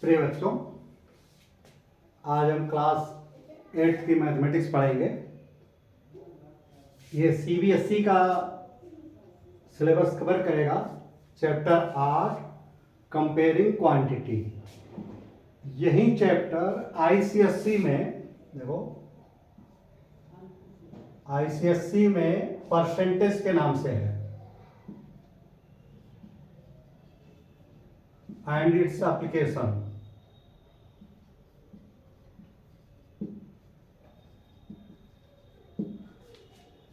प्रिय बच्चों, आज हम क्लास 8 की मैथमेटिक्स पढ़ेंगे। ये सीबीएसई का सिलेबस कवर करेगा। Chapter 8 comparing quantity. यही चैप्टर आईसीएसई में, देखो आईसीएसई में परसेंटेज के नाम से है एंड इट्स एप्लीकेशन।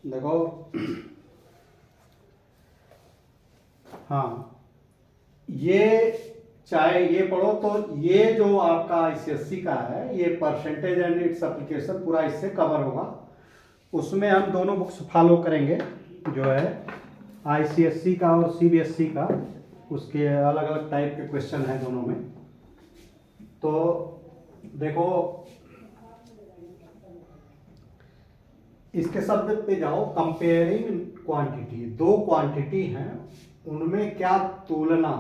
देखो हाँ, ये चाहे ये पढ़ो तो ये जो आपका आईसीएसई का है, ये परसेंटेज एंड इट्स एप्लीकेशन पूरा इससे कवर होगा। उसमें हम दोनों बुक्स फॉलो करेंगे, जो है आईसीएसई का और सीबीएसई का। उसके अलग अलग टाइप के क्वेश्चन हैं दोनों में। तो देखो, इसके शब्द पे जाओ। कंपेयरिंग क्वांटिटी, दो क्वांटिटी हैं, उनमें क्या तुलना।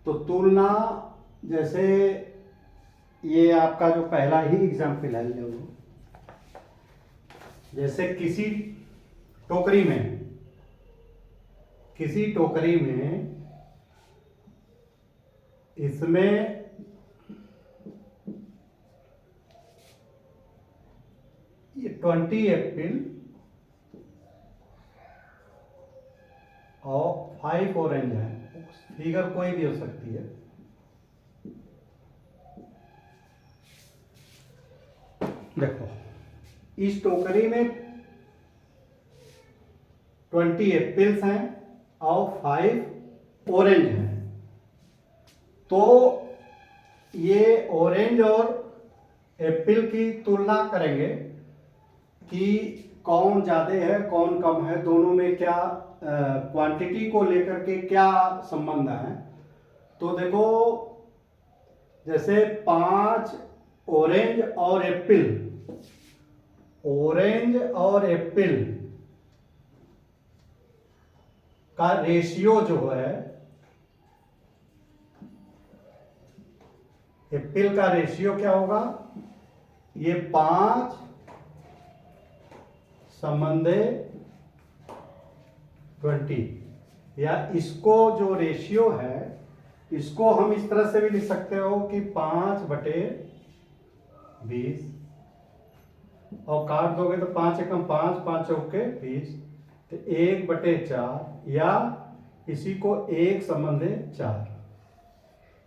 तो तुलना, जैसे ये आपका जो पहला ही एग्जाम्पल है, ले लो। जैसे किसी टोकरी में इसमें ये 20 एप्पल और 5 ऑरेंज है। फिगर कोई भी हो सकती है। देखो, इस टोकरी में 20 एप्पल्स हैं और 5 ऑरेंज हैं। तो ये ऑरेंज और एप्पल की तुलना करेंगे कि कौन ज़्यादा है कौन कम है, दोनों में क्या क्वांटिटी को लेकर के क्या संबंध है। तो देखो, जैसे 5 ऑरेंज और एप्पल का रेशियो जो है, एप्पल का रेशियो क्या होगा, ये 5 संबंधे 20, या इसको जो रेशियो है, इसको हम इस तरह से भी लिख सकते हो कि 5/20, और काट दोगे तो 5 एकम 5, 5 चौके 20, तो 1/4, या इसी को 1 संबंधे 4।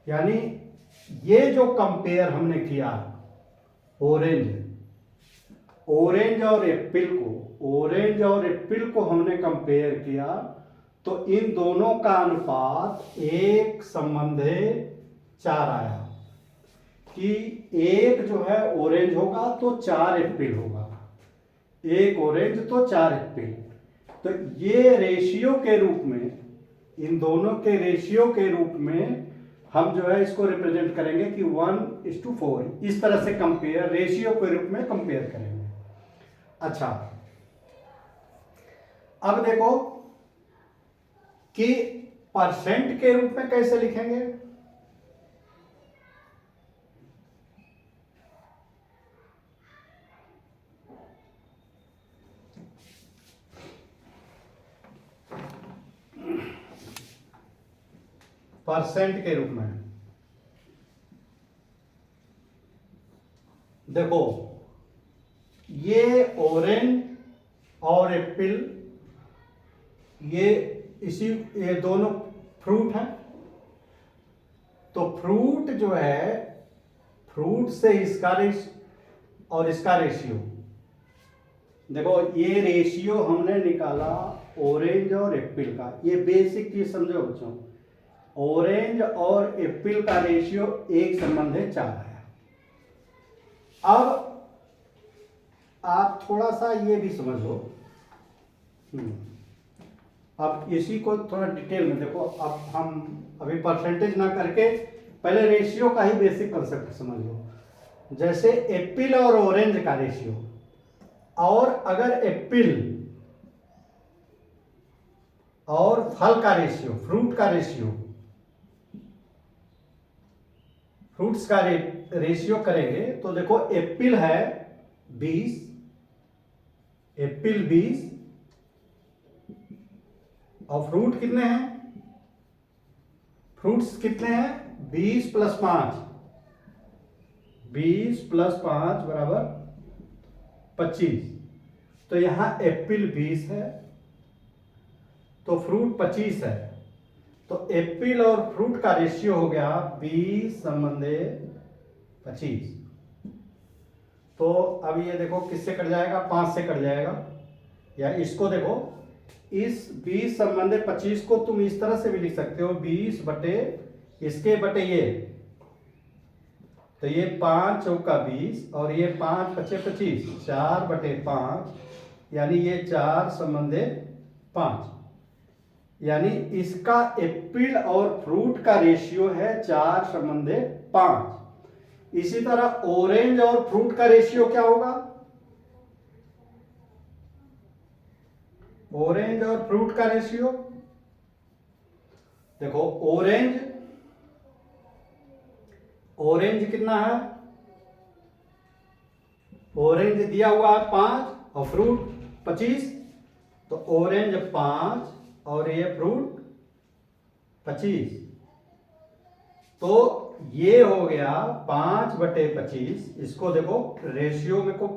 यानी ये जो कंपेयर हमने किया ऑरेंज और एप्पल को हमने कंपेयर किया, तो इन दोनों का अनुपात 1 संबंधे 4 आया। कि एक जो है ऑरेंज होगा तो 4 एप्पल होगा, एक ऑरेंज तो 4 एप्पल। तो ये रेशियो के रूप में, इन दोनों के रेशियो के रूप में हम जो है इसको रिप्रेजेंट करेंगे कि 1:4, इस तरह से कंपेयर, रेशियो के रूप में कंपेयर करेंगे। अच्छा, अब देखो कि परसेंट के रूप में कैसे लिखेंगे। परसेंट के रूप में देखो, ये ऑरेंज और एप्पल, ये दोनों फ्रूट हैं। तो फ्रूट जो है, फ्रूट से इसका और इसका रेशियो, देखो ये रेशियो हमने निकाला ऑरेंज और एप्पल का। ये बेसिक चीज समझो बच्चों, ऑरेंज और एप्पल का रेशियो 1 संबंधे 4 है। अब आप थोड़ा सा ये भी समझ लो। अब इसी को थोड़ा डिटेल में देखो। अब हम अभी परसेंटेज ना करके पहले रेशियो का ही बेसिक कंसेप्ट समझ लो। जैसे एप्पल और ऑरेंज का रेशियो, और अगर एप्पल और फल का रेशियो, फ्रूट का रेशियो फ्रूट्स का रेशियो करेंगे तो देखो एप्पल है 20, एप्पल 20 और फ्रूट कितने हैं, फ्रूट्स कितने हैं 20 + 5, 20 + 5 बराबर 25। तो यहां एप्पल 20 है तो फ्रूट 25 है, तो एप्पल और फ्रूट का रेशियो हो गया 20:25। तो अब ये देखो किससे कट जाएगा, 5 से कट जाएगा। या इसको देखो, इस 20:25 को तुम इस तरह से भी लिख सकते हो 20 बटे इसके बटे ये, तो ये 5 चौका 20 और ये 5 × 5 = 25, 4/5 यानी ये 4/5। यानी इसका एप्पल और फ्रूट का रेशियो है 4/5। इसी तरह ऑरेंज और फ्रूट का रेशियो क्या होगा, ऑरेंज और फ्रूट का रेशियो देखो, ऑरेंज कितना है, ऑरेंज दिया हुआ है 5 और फ्रूट 25, तो ऑरेंज 5 और ये फ्रूट 25। तो ये हो गया 5/25। इसको देखो रेशियो में को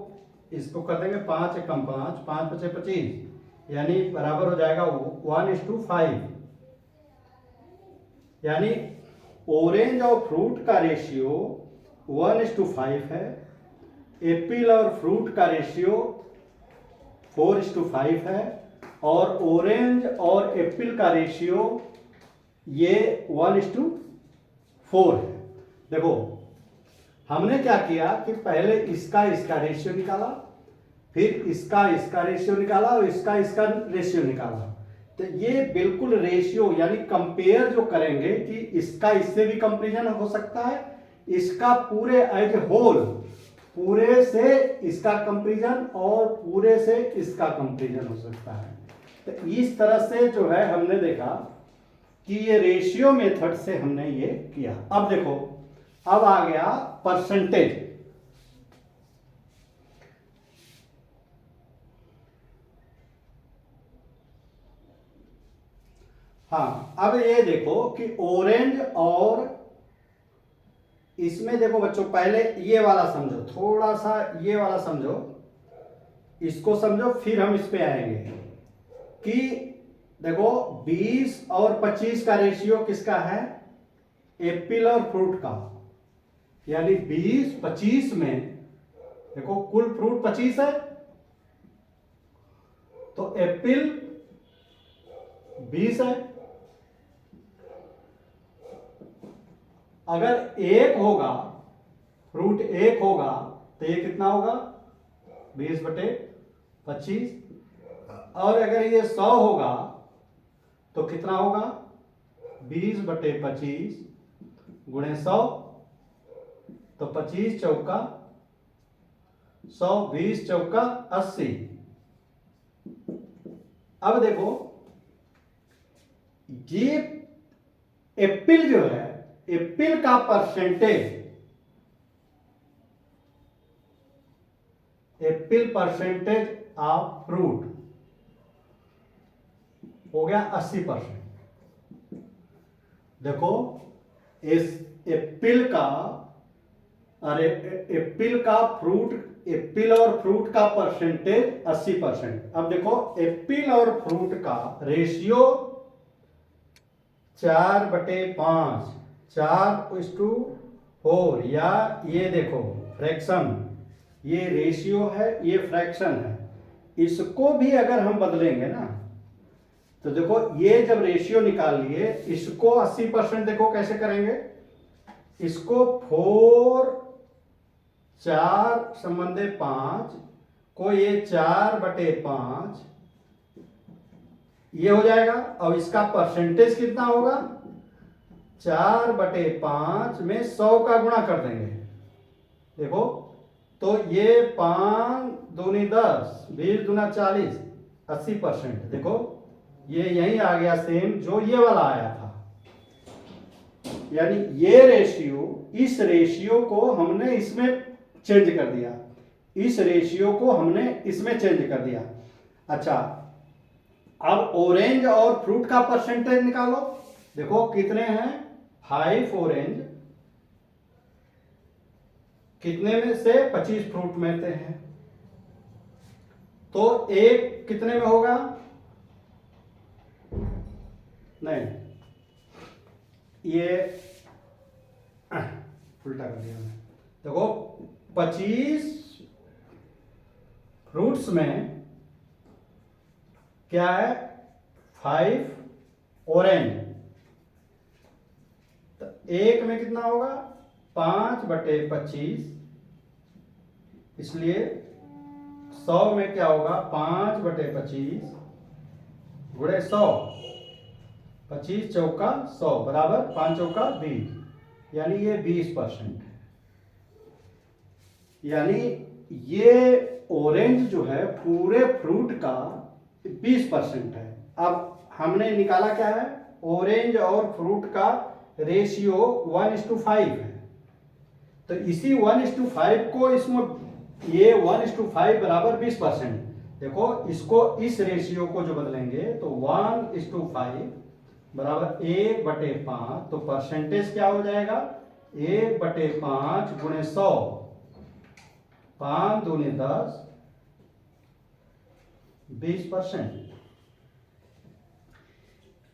इसको कर देंगे 5 × 5, 5 × 5 = 25, यानी बराबर हो जाएगा 1:5। यानी ऑरेंज और फ्रूट का रेशियो 1:5 है, एप्पल और फ्रूट का रेशियो 4:5 है, और ऑरेंज और एप्पल का रेशियो ये 1:4 है। देखो हमने क्या किया कि पहले इसका रेशियो निकाला, फिर इसका रेशियो निकाला और इसका रेशियो निकाला। तो ये बिल्कुल रेशियो यानी कंपेयर जो करेंगे कि इसका इससे भी कंपैरिजन हो सकता है, इसका पूरे एज होल पूरे से इसका कंपैरिजन और पूरे से इसका कंपैरिजन हो सकता है। तो इस तरह से जो है हमने देखा कि ये रेशियो मेथड से हमने ये किया। अब देखो, अब आ गया परसेंटेज। हाँ, अब ये देखो कि ऑरेंज और इसमें देखो बच्चों, पहले ये वाला समझो, थोड़ा सा ये वाला समझो, इसको समझो, फिर हम इस पे आएंगे कि देखो 20 और 25 का रेशियो किसका है, एप्पल और फ्रूट का। यानी 20-25 में देखो कुल फ्रूट 25 है, तो एप्पल 20 है। अगर एक होगा, फ्रूट एक होगा, तो ये कितना होगा 20/25। और अगर ये 100 होगा तो कितना होगा 20/25 × 100, तो 25 चौका 100, 20 चौका 80। अब देखो ये एप्पल जो है, एप्पल का percentage, Apple percentage of fruit हो गया 80%। देखो इस एप्पल का, अरे एप्पल का फ्रूट, एप्पल और फ्रूट का परसेंटेज 80%। अब देखो एप्पल और फ्रूट का रेशियो 4/5, 4:4, या ये देखो फ्रैक्शन, ये रेशियो है, ये फ्रैक्शन है। इसको भी अगर हम बदलेंगे ना, तो देखो ये जब रेशियो निकाल लिए, इसको 80% देखो कैसे करेंगे, इसको 4, 4/5 को ये 4/5 ये हो जाएगा। अब इसका परसेंटेज कितना होगा, 4/5 में 100 का गुणा कर देंगे। देखो तो ये 5 दूनी 10, 20 दूना 40, 80%। देखो ये यही आ गया सेम जो ये वाला आया था। यानी ये रेशियो, इस रेशियो को हमने इसमें चेंज कर दिया, इस रेशियो को हमने इसमें चेंज कर दिया। अच्छा, अब ऑरेंज और फ्रूट का परसेंटेज निकालो। देखो कितने हैं, 5 ऑरेंज कितने में से, 25 फ्रूट में से हैं, तो एक कितने में होगा, नहीं ये उल्टा कर दिया मैं। देखो 25 फ्रूट्स में क्या है, 5 ऑरेंज, तो एक में कितना होगा, 5/25, इसलिए 100 में क्या होगा, 5/25 गुणे 100, 25 चौका 100 बराबर 5 चौका 20, यानी ये 20% है। यानी ये ऑरेंज जो है पूरे फ्रूट का 20% है। अब हमने निकाला क्या है, ऑरेंज और फ्रूट का रेशियो 1:5 है, तो इसी 1:5 को इसमें, ये 1:5 बराबर 20%। देखो इसको, इस रेशियो को जो बदलेंगे तो 1:5 बराबर 1/5, तो परसेंटेज क्या हो जाएगा, 1/5 गुणे 100, 5 दूनी 10, 20%।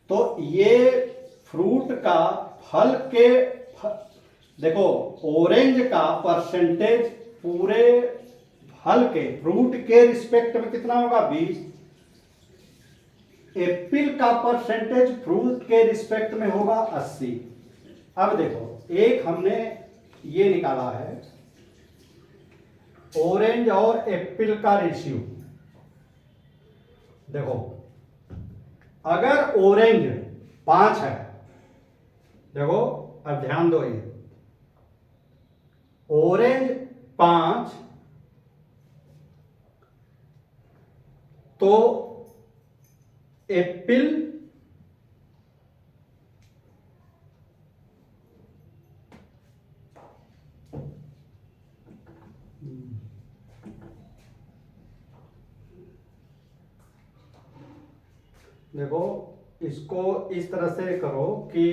तो ये फ्रूट का, फल के देखो ऑरेंज का परसेंटेज पूरे फल के, फ्रूट के रिस्पेक्ट में कितना होगा, 20। एप्पल का परसेंटेज फ्रूट के रिस्पेक्ट में होगा 80। अब देखो एक हमने ये निकाला है, ऑरेंज और एप्पल का रेशियो। देखो अगर ऑरेंज 5 है, देखो अब ध्यान दो, ये ऑरेंज 5, तो एप्पल देखो इसको इस तरह से करो कि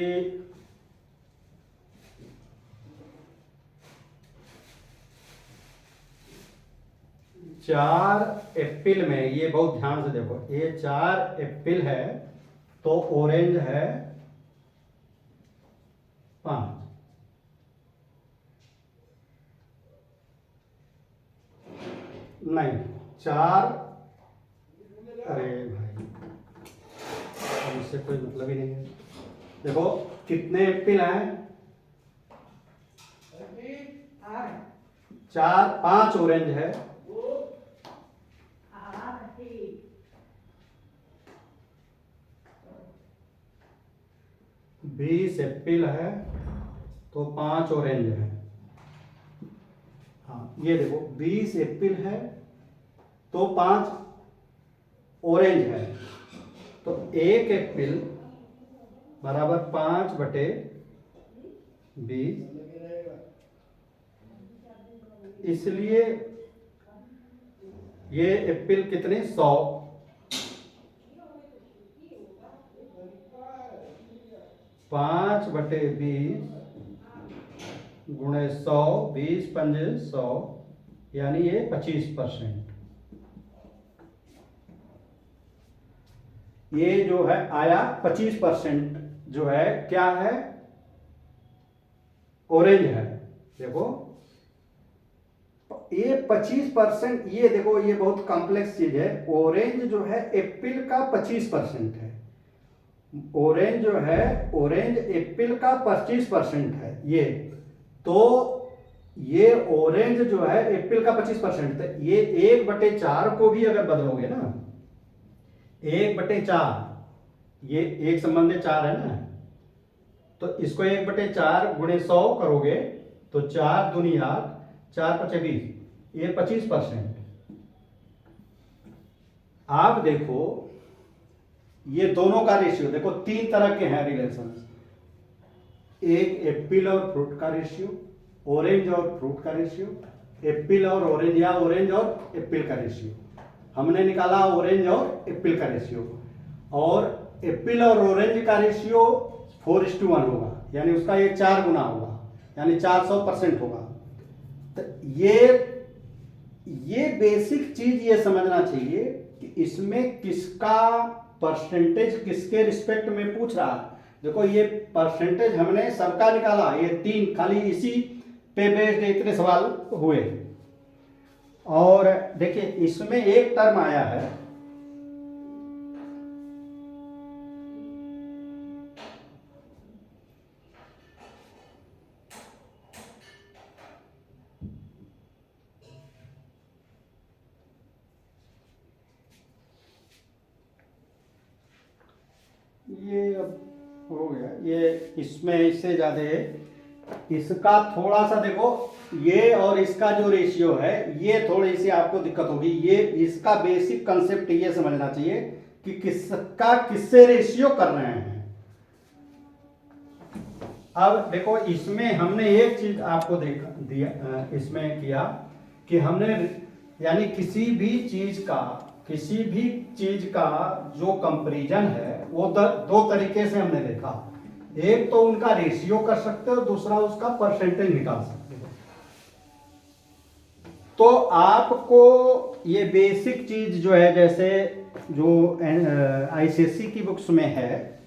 4 एप्पल में, ये बहुत ध्यान से देखो, ये 4 एप्पल है तो ऑरेंज है 5। नहीं 4, अरे भाई इससे कोई मतलब ही नहीं है। देखो कितने एप्पल हैं, 4, 5 ऑरेंज है, 20 एप्पल है तो 5 ऑरेंज है। हाँ ये देखो 20 एप्पल है तो 5 ऑरेंज है, तो 1 एप्पल बराबर 5/20, इसलिए ये एप्पल कितने, 100, 5/20 गुणे 100, 20×5 100, यानी ये 25%। ये जो है आया 25% जो है, क्या है, ऑरेंज है। देखो ये 25%, ये देखो ये बहुत कॉम्प्लेक्स चीज है। ऑरेंज जो है एप्पल का 25% है, ऑरेंज जो है, ऑरेंज एप्पल का 25% है ये, तो ये ऑरेंज जो है एप्पल का 25%, तो ये 1/4 को भी अगर बदलोगे ना, 1/4, ये एक संबंध 4 है ना, तो इसको 1/4 गुणे 100 करोगे तो 4 दूनी 8, 4×5 ये 25%। आप देखो ये दोनों का रेशियो देखो, 3 तरह के हैं रिलेशन। एक एप्पल और फ्रूट का रेशियो, ऑरेंज और फ्रूट का रेशियो, एप्पल और ऑरेंज या ऑरेंज और एप्पल का रेशियो। हमने निकाला ऑरेंज और एप्पल का रेशियो, और एप्पल और ऑरेंज का रेशियो 4:1 होगा, यानी उसका ये 4 गुना होगा, यानी 400% होगा। तो ये बेसिक चीज ये समझना चाहिए कि इसमें किसका परसेंटेज किसके रिस्पेक्ट में पूछ रहा है। देखो ये परसेंटेज हमने सबका निकाला, ये 3 खाली इसी पे बेस्ड इतने सवाल हुए। और देखिए इसमें एक टर्म आया है, ये अब हो गया, ये इसमें इससे ज्यादा है, इसका थोड़ा सा देखो, ये और इसका जो रेशियो है ये थोड़ी सी आपको दिक्कत होगी। ये इसका बेसिक कंसेप्ट ये समझना चाहिए कि किसका किससे रेशियो कर रहे हैं। अब देखो इसमें हमने एक चीज आपको दिया इसमें किया कि हमने यानी किसी भी चीज का जो कंपैरिजन है वो दो तरीके से हमने देखा। एक तो उनका रेशियो कर सकते हो, दूसरा उसका परसेंटेज निकाल सकते हो। तो आपको ये बेसिक चीज जो है, जैसे जो आईसीएसई की बुक्स में है,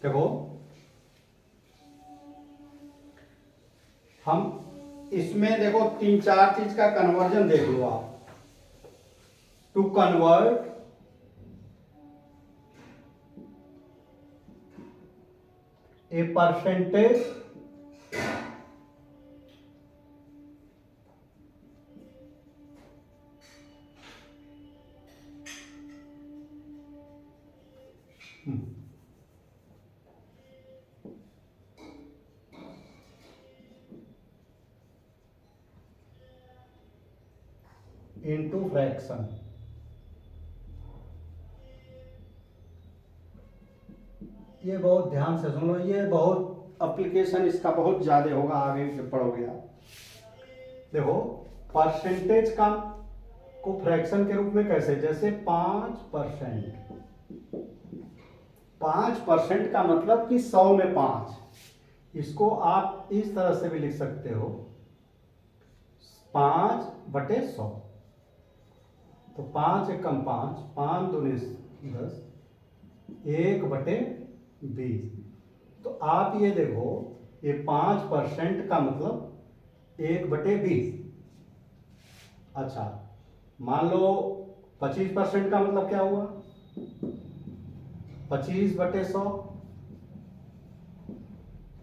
देखो हम इसमें देखो 3-4 चीज का कन्वर्जन देख लो आप। To convert a percentage into fraction. ये बहुत ध्यान से सुन लो, ये बहुत एप्लीकेशन इसका बहुत ज्यादा होगा आगे जब पढ़ोगे आप। देखो परसेंटेज का को फ्रैक्शन के रूप में कैसे, जैसे 5%, 5% का मतलब कि 100 में 5, इसको आप इस तरह से भी लिख सकते हो 5/100। तो 5 एकम 5, 5 दूनी 10, 1/20। तो आप ये देखो, ये 5% का मतलब 1/20। अच्छा मान लो 25% का मतलब क्या हुआ, 25/100,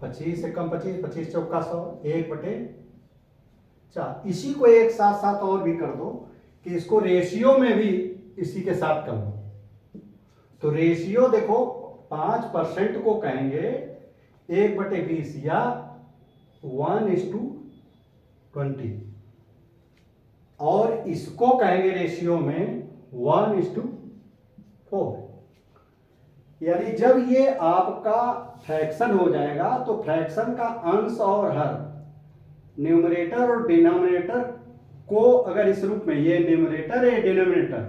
25 एकम 25, 25 चौका 100, 1/4। इसी को एक साथ साथ और भी कर दो कि इसको रेशियो में भी इसी के साथ कर दो। तो रेशियो देखो 5% को कहेंगे 1/20 या 1:20, और इसको कहेंगे रेशियो में 1:4। यानी जब ये आपका फ्रैक्शन हो जाएगा तो फ्रैक्शन का अंश और हर, न्यूमरेटर और डिनोमिनेटर को अगर इस रूप में, ये न्यूमरेटर है डिनोमिनेटर,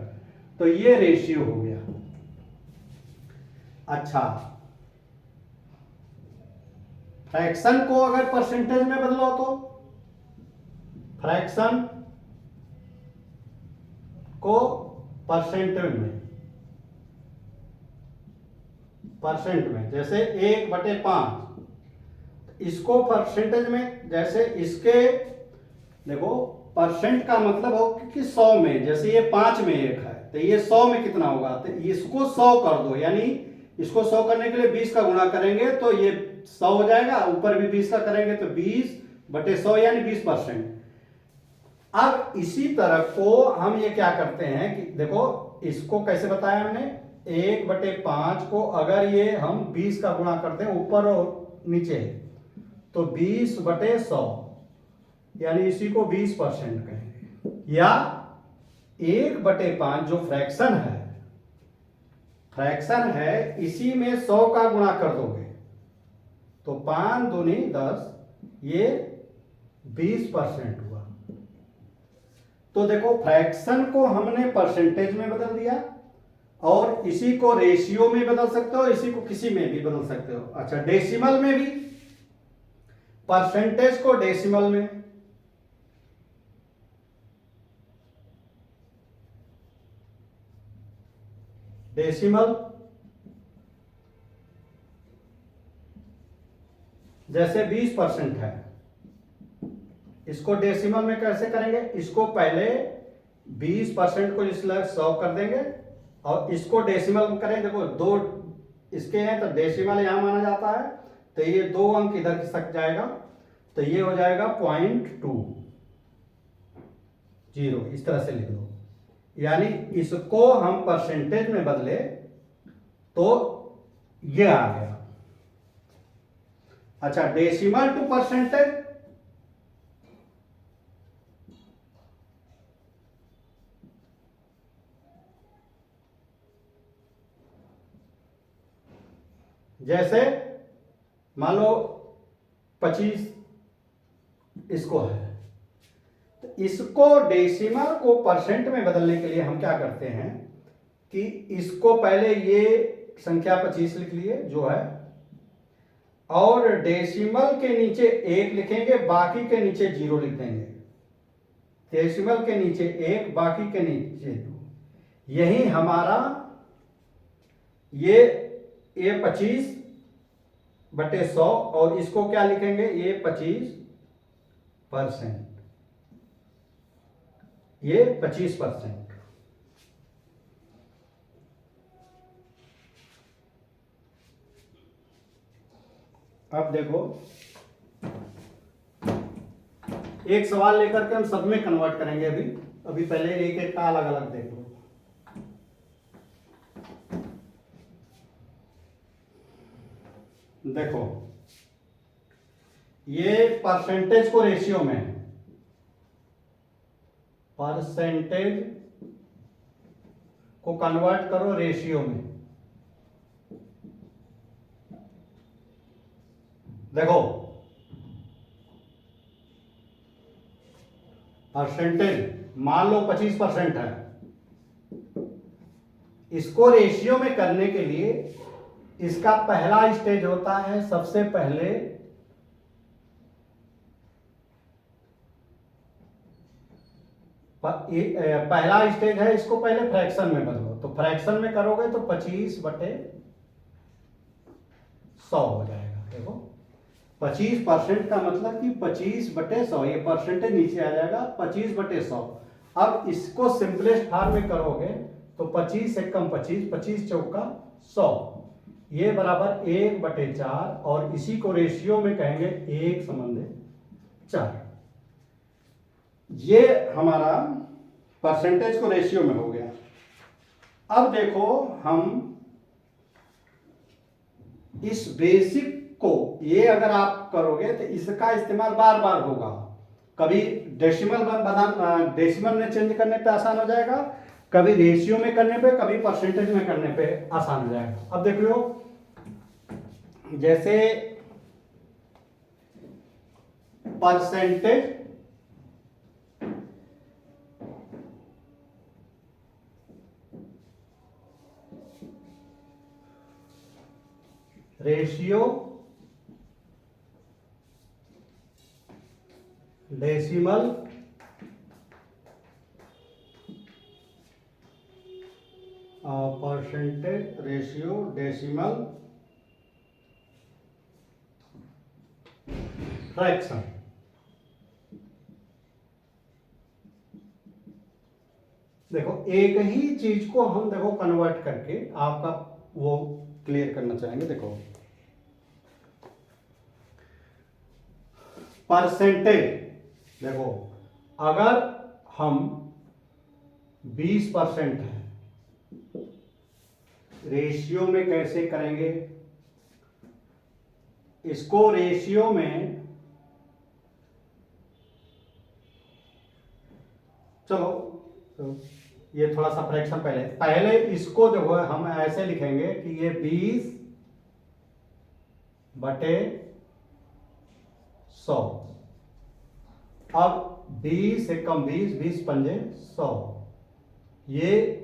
तो ये रेशियो हो गया। अच्छा फ्रैक्शन को अगर परसेंटेज में बदलो तो फ्रैक्शन को परसेंट में जैसे 1/5, इसको परसेंटेज में जैसे इसके देखो परसेंट का मतलब हो कि 100 में, जैसे ये 5 में 1 है तो ये 100 में कितना होगा, तो इसको 100 कर दो, यानी इसको 100 करने के लिए 20 का गुणा करेंगे तो ये 100 हो जाएगा, ऊपर भी 20 का करेंगे तो 20/100 यानी 20%। अब इसी तरह को हम ये क्या करते हैं कि देखो इसको कैसे बताया हमने, 1/5 को अगर ये हम 20 का गुणा करते हैं ऊपर और नीचे तो 20/100, यानी इसी को 20% कहेंगे, या 1/5 जो फ्रैक्शन है इसी में 100 का गुणा कर दोगे तो 5 दूनी 10, ये 20% हुआ। तो देखो फ्रैक्शन को हमने परसेंटेज में बदल दिया, और इसी को रेशियो में बदल सकते हो, इसी को किसी में भी बदल सकते हो। अच्छा, डेसिमल में भी, परसेंटेज को डेसिमल में, डेसिमल जैसे 20% है, इसको डेसिमल में कैसे करेंगे? इसको पहले 20% को इस 100 कर देंगे और इसको डेसिमल में करें। देखो दो इसके हैं तो डेसिमल यहां माना जाता है, तो ये 2 अंक इधर खिसक जाएगा, तो ये हो जाएगा 0.20, इस तरह से लिख दो। यानी इसको हम परसेंटेज में बदले तो ये आ गया। अच्छा, डेसिमल टू परसेंटेज, जैसे मान लो 25 इसको है, तो इसको डेसिमल को परसेंट में बदलने के लिए हम क्या करते हैं कि इसको पहले ये संख्या 25 लिख लिए जो है, और डेसिमल के नीचे 1 लिखेंगे, बाकी के नीचे 0 लिख देंगे। डेसिमल के नीचे 1, बाकी के नीचे 2। यही हमारा ये 25/100, और इसको क्या लिखेंगे? ये 25%, ये 25%। अब देखो, एक सवाल लेकर के हम सब में कन्वर्ट करेंगे। अभी पहले एक एक का अलग अलग देख लो। देखो, ये परसेंटेज को रेशियो में है, परसेंटेज को कन्वर्ट करो रेशियो में। देखो, परसेंटेज मान लो 25% है, इसको रेशियो में करने के लिए इसका पहला स्टेज होता है, सबसे पहले पहला स्टेज है, इसको पहले फ्रैक्शन में बदलो। तो फ्रैक्शन में करोगे तो 25/100 हो जाएगा। देखो 25% का मतलब कि 25/100, ये परसेंटेज नीचे आ जाएगा 25/100। अब इसको सिंपलेस्ट फॉर्म में करोगे तो 25 एकम 25, 25 चौका 100, ये बराबर 1/4, और इसी को रेशियो में कहेंगे 1/4। ये हमारा परसेंटेज को रेशियो में हो गया। अब देखो, हम इस बेसिक को, ये अगर आप करोगे तो इसका इस्तेमाल बार बार होगा। कभी डेसिमल में चेंज करने पे आसान हो जाएगा, कभी रेशियो में करने पे, कभी परसेंटेज में करने पे आसान हो जाएगा। अब देख लो, जैसे percentage ratio decimal percentage ratio decimal fraction. देखो, एक ही चीज को हम देखो कन्वर्ट करके आपका वो क्लियर करना चाहेंगे। देखो, परसेंटेज, देखो अगर हम 20% है, रेशियो में कैसे करेंगे? इसको रेशियो में, चलो तो ये थोड़ा सा फ्रैक्शन पहले इसको देखो हम ऐसे लिखेंगे कि ये 20/100 100। अब 20 एकम 20, 20 पंजे 100, ये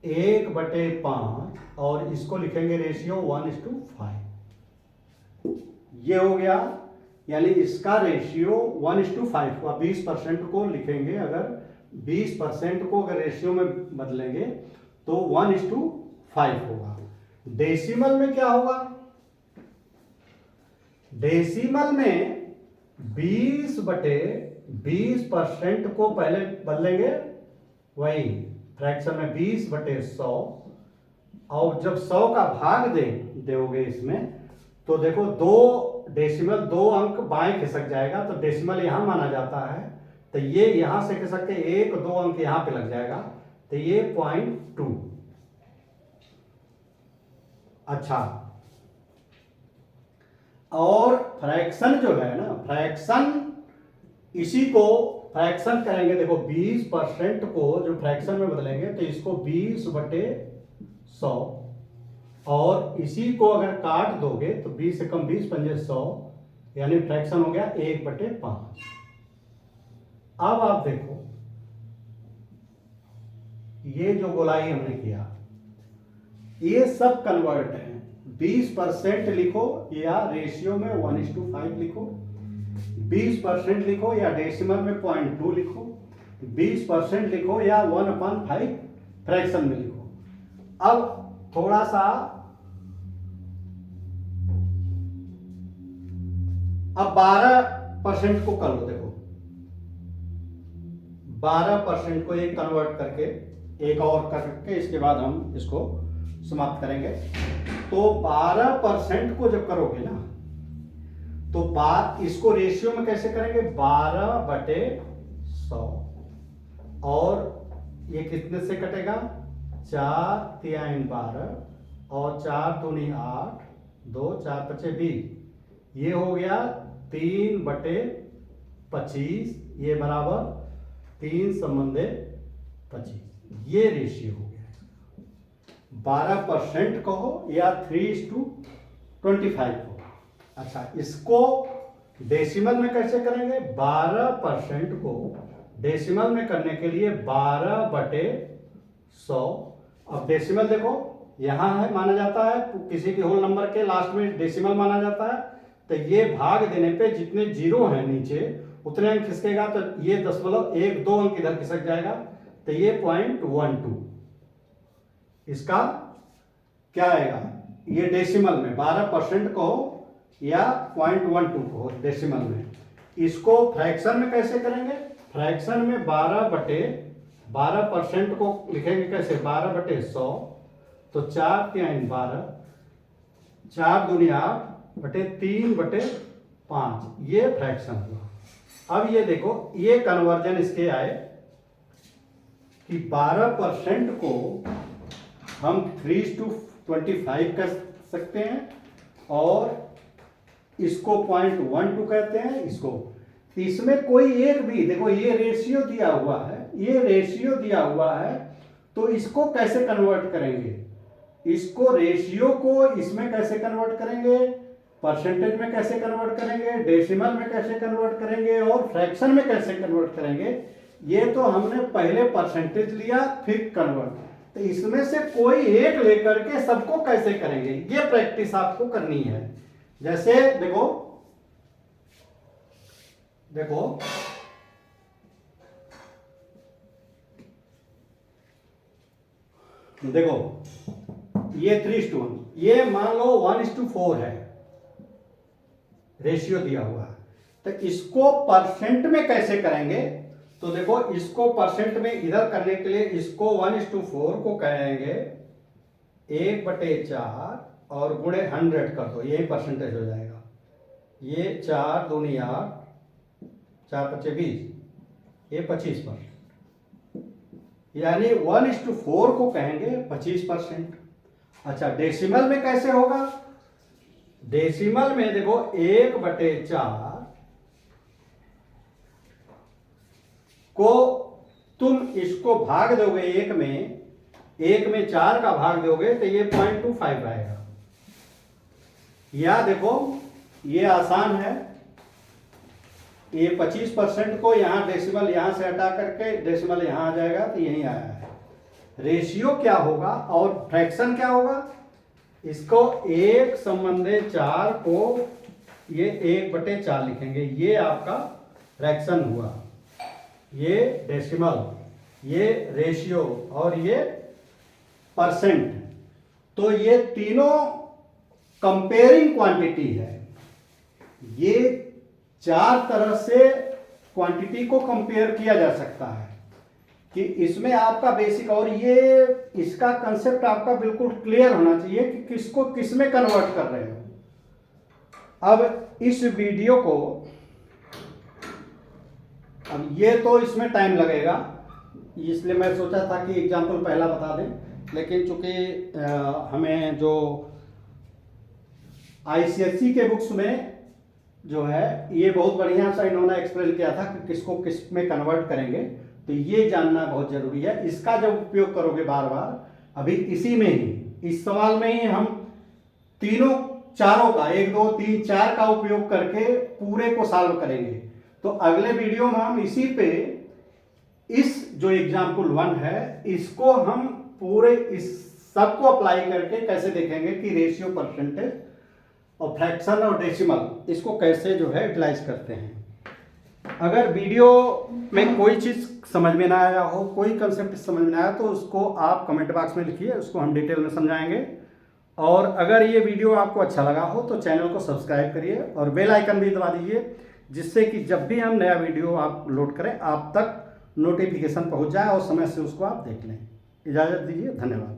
1/5 और इसको लिखेंगे रेशियो 1:5। ये हो गया, यानी इसका रेशियो 1:5 हुआ। 20% को लिखेंगे, अगर 20% को अगर रेशियो में बदलेंगे तो 1:5 होगा। डेसिमल में क्या होगा? डेसिमल में 20/20% को पहले बदलेंगे, वही फ्रैक्शन में 20/100, और जब 100 का भाग दोगे इसमें, तो देखो 2 अंक बाएं खिसक जाएगा, तो डेसिमल यहां माना जाता है, तो ये यहां से खिसक के 1-2 अंक यहां पे लग जाएगा, तो ये 0.2। अच्छा, और फ्रैक्शन जो है ना, फ्रैक्शन इसी को फ्रैक्शन करेंगे। देखो 20% को जो फ्रैक्शन में बदलेंगे तो इसको 20/100, और इसी को अगर काट दोगे तो 20 एकम 20 पंजे 100, यानी फ्रैक्शन हो गया 1/5। अब आप देखो, ये जो गोलाई हमने किया, ये सब कन्वर्ट है। 20% लिखो या रेशियो में 1:5 लिखो, 20% लिखो या डेसिमल में 0.2 लिखो, 20% लिखो या 1/5 फ्रैक्शन में लिखो। अब थोड़ा सा अब 12% को कर लो। देखो 12% को एक कन्वर्ट करके, एक और करके, इसके बाद हम इसको समाप्त करेंगे। तो 12% को जब करोगे ना, तो इसको रेशियो में कैसे करेंगे? 12/100, और ये कितने से कटेगा? 4×3 12, और 4×2 8, 2 4×5 20, ये हो गया 3/25, ये बराबर 3/25। ये रेशियो हो गया। 12% कहो या 3:25 कहो। अच्छा, इसको डेसिमल में कैसे करेंगे? 12% को डेसिमल में करने के लिए 12/100। अब डेसिमल देखो यहां है, माना जाता है किसी भी होल नंबर के लास्ट में डेसिमल माना जाता है, तो ये भाग देने पे जितने जीरो हैं नीचे उतने अंक खिसकेगा, तो ये 0.1-2 अंक इधर खिसक जाएगा, तो ये 0.12। इसका क्या आएगा? ये डेसिमल में 12% कहो या 0.12 कहो डेसिमल में। इसको फ्रैक्शन में कैसे करेंगे? फ्रैक्शन में 12% को लिखेंगे कैसे? 12/100, तो 4×3 12, 4×2 8/3/5, ये फ्रैक्शन हुआ। अब ये देखो, ये कन्वर्जन इसके आए कि 12% को हम 3:25 कर सकते हैं, और इसको 0.12 कहते हैं इसको। इसमें कोई एक भी, देखो ये रेशियो दिया हुआ है, ये रेशियो दिया हुआ है, तो इसको कैसे कन्वर्ट करेंगे? इसको रेशियो को इसमें कैसे कन्वर्ट करेंगे? परसेंटेज में कैसे कन्वर्ट करेंगे? डेसिमल में कैसे कन्वर्ट करेंगे? और फ्रैक्शन में कैसे कन्वर्ट करेंगे? ये तो हमने पहले परसेंटेज लिया, फिर कन्वर्ट, तो इसमें से कोई एक लेकर के सबको कैसे करेंगे, ये प्रैक्टिस आपको करनी है। जैसे देखो देखो देखो, ये 3:1, ये मान लो 1:4 है, रेशियो दिया हुआ है, तो इसको परसेंट में कैसे करेंगे? तो देखो, इसको परसेंट में इधर करने के लिए इसको 1:4 को कहेंगे 1/4 और गुणे 100 कर दो, यही परसेंटेज हो जाएगा। ये 4×2 8, 4×5 20, ये 25%, यानी 1:4 को कहेंगे 25%। अच्छा, डेसिमल में कैसे होगा? डेसिमल में देखो 1/4 को तुम इसको भाग दोगे एक में 4 का भाग दोगे तो ये 0.25 आएगा। या देखो, ये आसान है, ये 25% को यहाँ डेसिमल यहाँ से हटा करके डेसिमल यहाँ आ जाएगा तो यहीं आया है। रेशियो क्या होगा और फ्रैक्शन क्या होगा, इसको 1/4 को ये 1/4 लिखेंगे, ये आपका फ्रैक्शन हुआ, ये डेसिमल, ये रेशियो और ये परसेंट। तो ये तीनों कंपेयरिंग क्वांटिटी है। ये 4 तरह से क्वांटिटी को कंपेयर किया जा सकता है कि इसमें आपका बेसिक, और ये इसका कंसेप्ट आपका बिल्कुल क्लियर होना चाहिए कि किसको किस में कन्वर्ट कर रहे हो। अब इस वीडियो को, अब ये तो इसमें टाइम लगेगा, इसलिए मैं सोचा था कि एग्जाम्पल पहला बता दें, लेकिन चूंकि हमें जो आईसीएसई के बुक्स में जो है ये बहुत बढ़िया सा इन्होंने एक्सप्लेन किया था कि किसको किस में कन्वर्ट करेंगे, तो ये जानना बहुत जरूरी है। इसका जब उपयोग करोगे बार बार, अभी इसी में ही इस सवाल में ही हम तीनों चारों का 1 2 3 4 का उपयोग करके पूरे को सॉल्व करेंगे। तो अगले वीडियो में हम इसी पे इस जो एग्जाम्पल 1 है इसको हम पूरे इस सब को अप्लाई करके कैसे देखेंगे कि रेशियो, परसेंटेज और फ्रैक्शन और डेसिमल इसको कैसे जो है यूटिलाइज करते हैं। अगर वीडियो में कोई चीज़ समझ में ना आया हो, कोई कंसेप्ट समझ में ना आया, तो उसको आप कमेंट बॉक्स में लिखिए, उसको हम डिटेल में समझाएंगे। और अगर ये वीडियो आपको अच्छा लगा हो तो चैनल को सब्सक्राइब करिए और बेल आइकन भी दबा दीजिए, जिससे कि जब भी हम नया वीडियो आप लोड करें आप तक नोटिफिकेशन पहुंच जाए और समय से उसको आप देख लें। इजाज़त दीजिए, धन्यवाद।